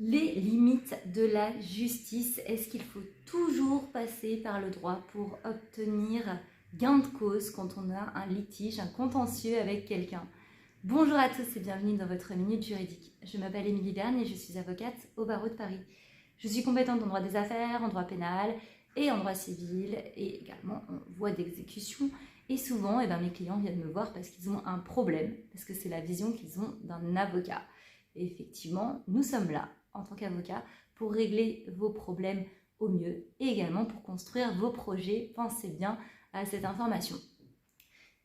Les limites de la justice. Est-ce qu'il faut toujours passer par le droit pour obtenir gain de cause quand on a un litige, un contentieux avec quelqu'un? Bonjour à tous et bienvenue dans votre Minute Juridique. Je m'appelle Émilie Berne et je suis avocate au barreau de Paris. Je suis compétente en droit des affaires, en droit pénal et en droit civil et également en voie d'exécution. Et souvent, mes clients viennent me voir parce qu'ils ont un problème, parce que c'est la vision qu'ils ont d'un avocat. Et effectivement, nous sommes là en tant qu'avocat pour régler vos problèmes au mieux et également pour construire vos projets. Pensez bien à cette information.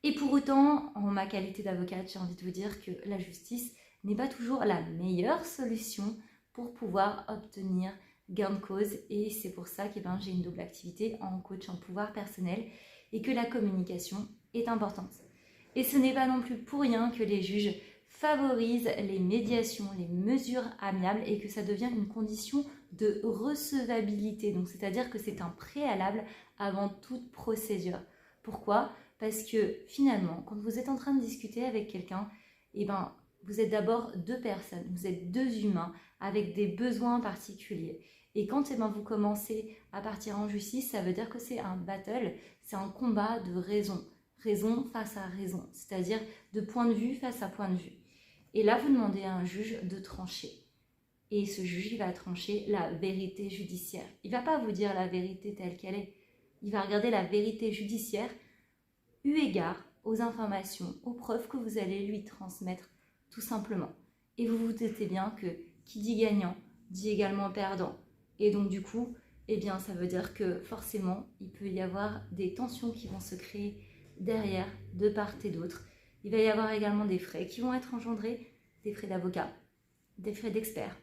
Et pour autant, en ma qualité d'avocate, j'ai envie de vous dire que la justice n'est pas toujours la meilleure solution pour pouvoir obtenir gain de cause. Et c'est pour ça que j'ai une double activité en coach en pouvoir personnel et que la communication est importante. Et ce n'est pas non plus pour rien que les juges favorisent les médiations, les mesures amiables et que ça devient une condition de recevabilité. Donc c'est-à-dire que c'est un préalable avant toute procédure. Pourquoi ? Parce que finalement, quand vous êtes en train de discuter avec quelqu'un, vous êtes d'abord deux personnes, vous êtes deux humains avec des besoins particuliers. Et quand vous commencez à partir en justice, ça veut dire que c'est un battle, c'est un combat de raison. Raison face à raison, c'est-à-dire de point de vue face à point de vue. Et là, vous demandez à un juge de trancher. Et ce juge, il va trancher la vérité judiciaire. Il ne va pas vous dire la vérité telle qu'elle est. Il va regarder la vérité judiciaire eu égard aux informations, aux preuves que vous allez lui transmettre, tout simplement. Et vous vous doutez bien que qui dit gagnant dit également perdant. Et donc du coup, ça veut dire que forcément, il peut y avoir des tensions qui vont se créer derrière, de part et d'autre. Il va y avoir également des frais qui vont être engendrés, des frais d'avocat, des frais d'expert,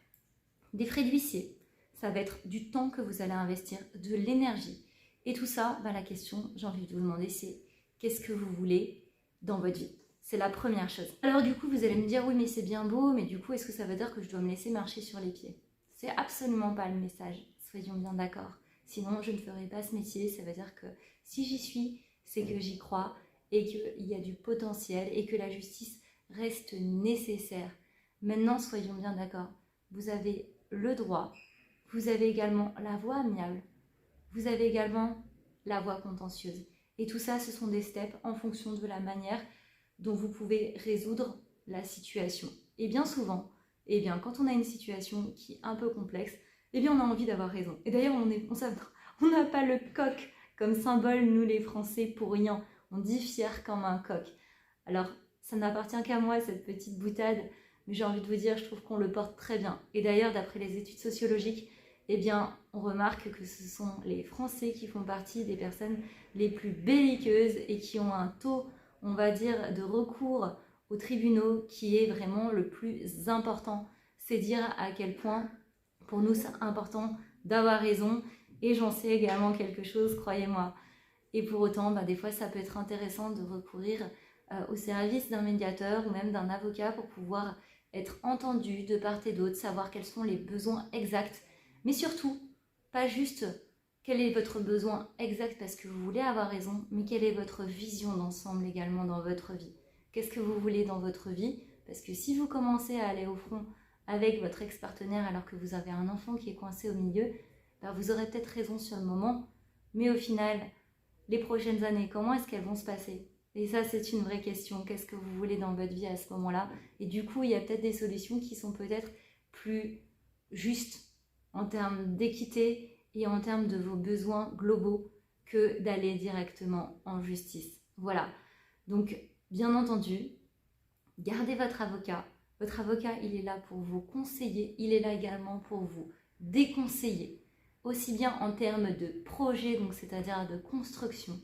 des frais d'huissier. Ça va être du temps que vous allez investir, de l'énergie. Et tout ça, la question, j'ai envie de vous demander, c'est qu'est-ce que vous voulez dans votre vie? C'est la première chose. Alors du coup, vous allez me dire, oui, mais c'est bien beau, mais du coup, est-ce que ça veut dire que je dois me laisser marcher sur les pieds? C'est absolument pas le message, soyons bien d'accord. Sinon, je ne ferai pas ce métier. Ça veut dire que si j'y suis, c'est que j'y crois et qu'il y a du potentiel et que la justice reste nécessaire. Maintenant, soyons bien d'accord. Vous avez le droit, vous avez également la voie amiable, vous avez également la voie contentieuse. Et tout ça, ce sont des steps en fonction de la manière dont vous pouvez résoudre la situation. Et bien souvent, quand on a une situation qui est un peu complexe, on a envie d'avoir raison. Et d'ailleurs, on n'a pas le coq comme symbole, nous les Français, pour rien. On dit fier comme un coq. Alors, ça n'appartient qu'à moi, cette petite boutade, mais j'ai envie de vous dire, je trouve qu'on le porte très bien. Et d'ailleurs, d'après les études sociologiques, on remarque que ce sont les Français qui font partie des personnes les plus belliqueuses et qui ont un taux, on va dire, de recours aux tribunaux qui est vraiment le plus important. C'est dire à quel point, pour nous, c'est important d'avoir raison. Et j'en sais également quelque chose, croyez-moi. Et pour autant, des fois, ça peut être intéressant de recourir au service d'un médiateur ou même d'un avocat pour pouvoir être entendu de part et d'autre, savoir quels sont les besoins exacts. Mais surtout, pas juste quel est votre besoin exact parce que vous voulez avoir raison, mais quelle est votre vision d'ensemble également dans votre vie. Qu'est-ce que vous voulez dans votre vie? Parce que si vous commencez à aller au front avec votre ex-partenaire alors que vous avez un enfant qui est coincé au milieu, vous aurez peut-être raison sur le moment, mais au final, les prochaines années, comment est-ce qu'elles vont se passer? Et ça, c'est une vraie question. Qu'est-ce que vous voulez dans votre vie à ce moment-là? Et du coup, il y a peut-être des solutions qui sont peut-être plus justes en termes d'équité et en termes de vos besoins globaux que d'aller directement en justice. Voilà. Donc, bien entendu, gardez votre avocat. Votre avocat, il est là pour vous conseiller. Il est là également pour vous déconseiller. Aussi bien en termes de projet, donc c'est-à-dire de construction,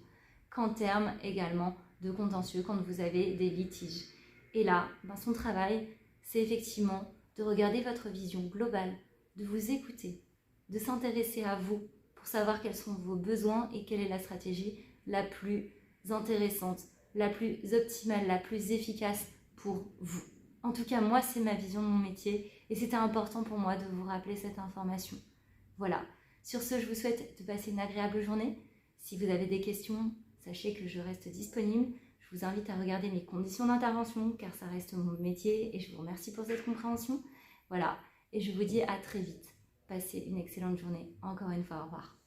qu'en termes également de contentieux quand vous avez des litiges. Et là, son travail, c'est effectivement de regarder votre vision globale, de vous écouter, de s'intéresser à vous pour savoir quels sont vos besoins et quelle est la stratégie la plus intéressante, la plus optimale, la plus efficace pour vous. En tout cas, moi, c'est ma vision de mon métier et c'était important pour moi de vous rappeler cette information. Voilà. Sur ce, je vous souhaite de passer une agréable journée. Si vous avez des questions, sachez que je reste disponible. Je vous invite à regarder mes conditions d'intervention car ça reste mon métier et je vous remercie pour cette compréhension. Voilà. et je vous dis à très vite. Passez une excellente journée. Encore une fois, au revoir.